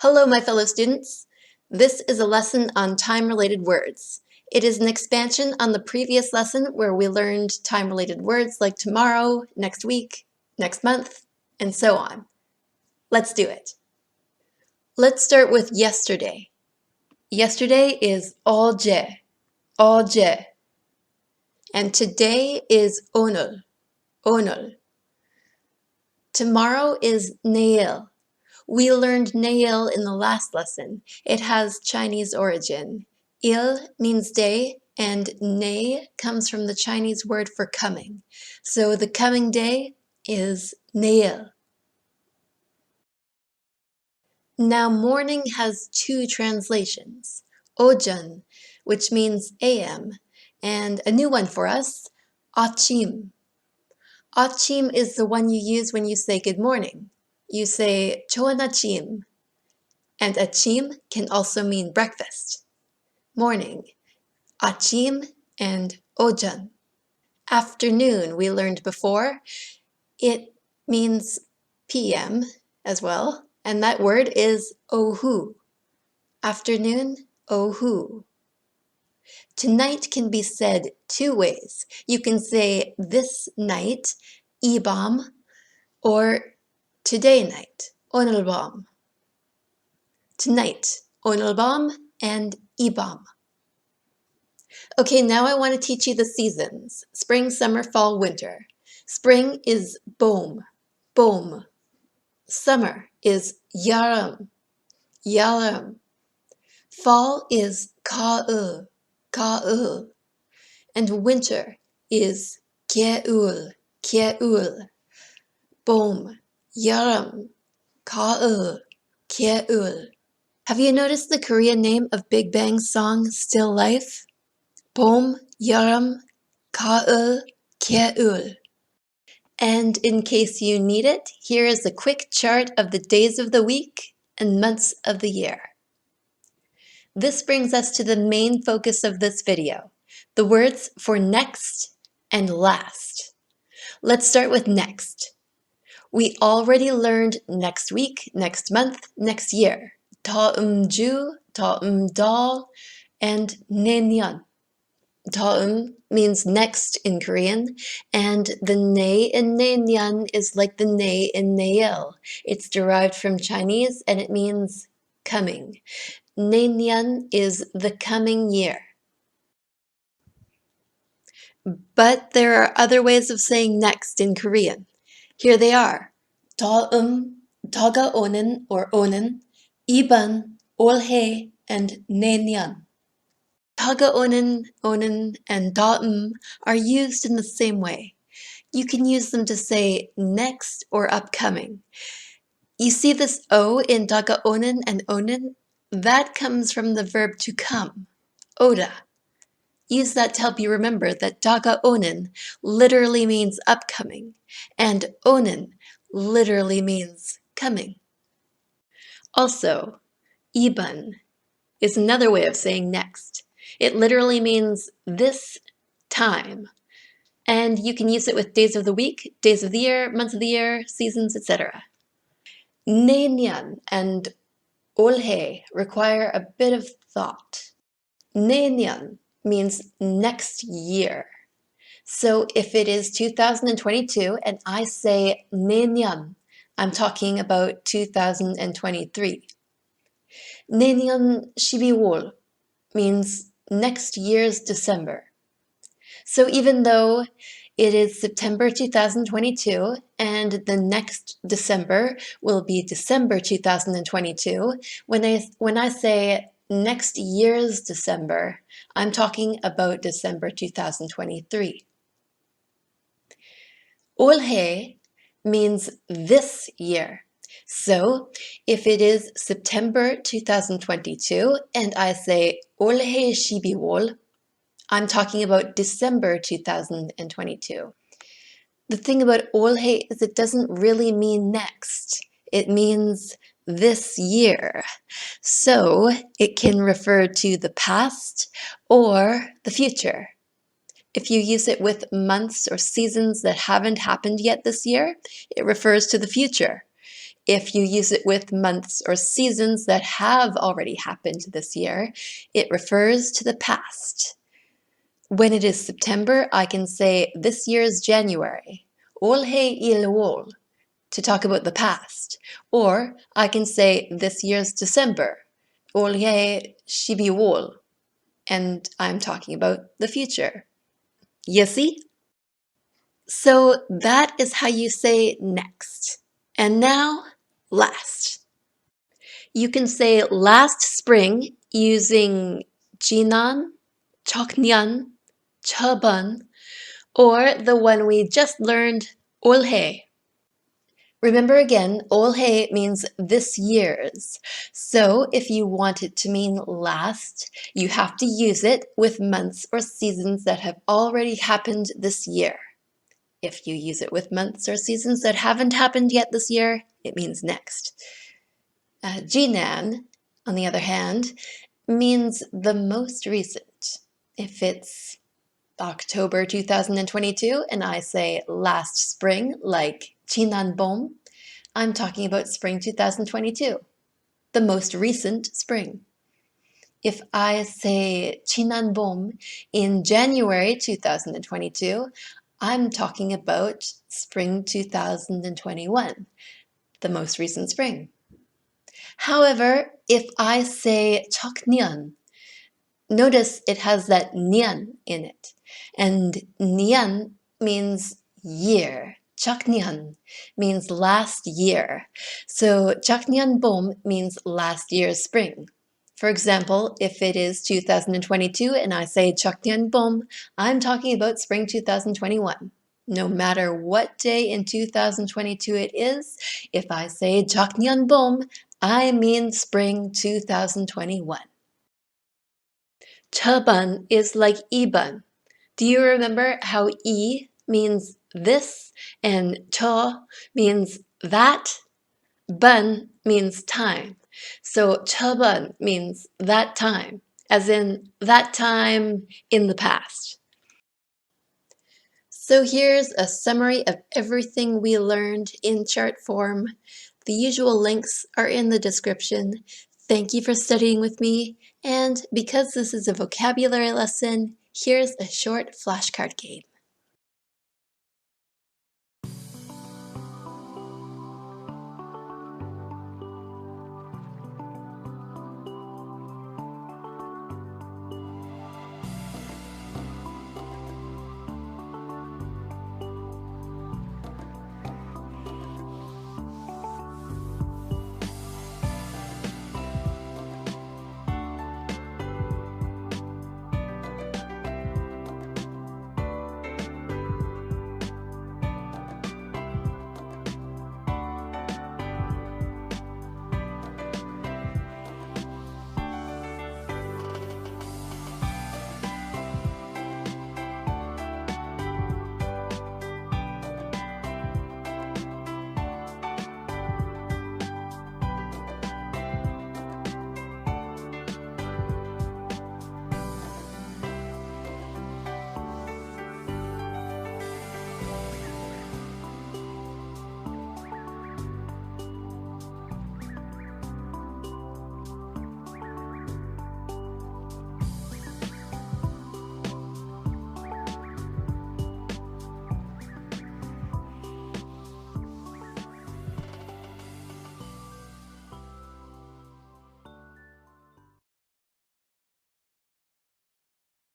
Hello, my fellow students. This is a lesson on time-related words. It is an expansion on the previous lesson where we learned time-related words like tomorrow, next week, next month, and so on. Let's do it. Let's start with yesterday. Yesterday is 어제, 어제. And today is 오늘, 오늘. Tomorrow is 내일. We learned 내일 in the last lesson. It has Chinese origin. 일 means day, and 내 comes from the Chinese word for coming. So the coming day is 내일. Now morning has two translations. 오전, which means AM, and a new one for us, 아침. 아침 is the one you use when you say good morning. You say 좋은 아침. And 아침 can also mean breakfast, morning, 아침 and 오전. Afternoon, we learned before, it means PM as well, and that word is 오후. Afternoon, 오후. Tonight can be said two ways. You can say this night, 이 밤, or today night, 오늘 밤. Tonight, 오늘 밤 and 이 밤. Okay, now I want to teach you the seasons. Spring, summer, fall, winter. Spring is 봄, 봄. Summer is 여름, 여름. Fall is 가을, 가을. And winter is 겨울, 겨울. 봄, 여름, 가을, 겨울. Have you noticed the Korean name of Big Bang's song, Still Life? 봄, 여름, 가을, 겨울. And in case you need it, here is a quick chart of the days of the week and months of the year. This brings us to the main focus of this video, the words for next and last. Let's start with next. We already learned next week, next month, next year. 다음 주, 다음 달, and 내년. 다음 means next in Korean, and the 내 in 내년 is like the 내 in 내일. It's derived from Chinese and it means coming. 내년 is the coming year. But there are other ways of saying next in Korean. Here they are. 다음, 다가오는 or 오는, 이번, 올해, and 내년. 다가오는, 오는, and 다음 are used in the same way. You can use them to say next or upcoming. You see this O in 다가오는 and 오는? That comes from the verb to come, 오다. Use that to help you remember that 다가오는 literally means upcoming, and 오는 literally means coming. Also, 이번 is another way of saying next. It literally means this time. And you can use it with days of the week, days of the year, months of the year, seasons, etc. 내년 and 올해 require a bit of thought. 내년 means next year. So if it is 2022 and I say 내년, I'm talking about 2023. 내년 12월 means next year's December. So even though it is September 2022 and the next December will be December 2022, when I say next year's December, I'm talking about December 2023. 올해 means this year. So if it is September 2022 and I say 올해 12월, I'm talking about December 2022. The thing about 올해 is it doesn't really mean next. It means this year. So it can refer to the past or the future. If you use it with months or seasons that haven't happened yet this year, it refers to the future. If you use it with months or seasons that have already happened this year, it refers to the past. When it is September, I can say this year's January, 올해 1월, to talk about the past. Or I can say this year's December, 올해 12월, and I'm talking about the future. You see? So that is how you say next. And now, last. You can say last spring using 지난, 작년, 저번, or the one we just learned, 올해. Remember again, 올해 means this year's. So if you want it to mean last, you have to use it with months or seasons that have already happened this year. If you use it with months or seasons that haven't happened yet this year, it means next. 지난, on the other hand, means the most recent. If it's October 2022 and I say last spring, like 지난 봄, I'm talking about spring 2022, the most recent spring. If I say 지난 봄 in January 2022, I'm talking about spring 2021, the most recent spring. However, if I say 작년, notice it has that 년 in it. And 년 means year. 작년 means last year. So 작년 봄 means last year's spring. For example, if it is 2022 and I say 작년 봄, I'm talking about spring 2021. No matter what day in 2022 it is, if I say 작년 봄, I mean spring 2021. 저번 is like 이번. Do you remember how 이 means this and 저 means that? 번 means time. So 저번 means that time, as in that time in the past. So here's a summary of everything we learned in chart form. The usual links are in the description. Thank you for studying with me. And because this is a vocabulary lesson, here's a short flashcard game.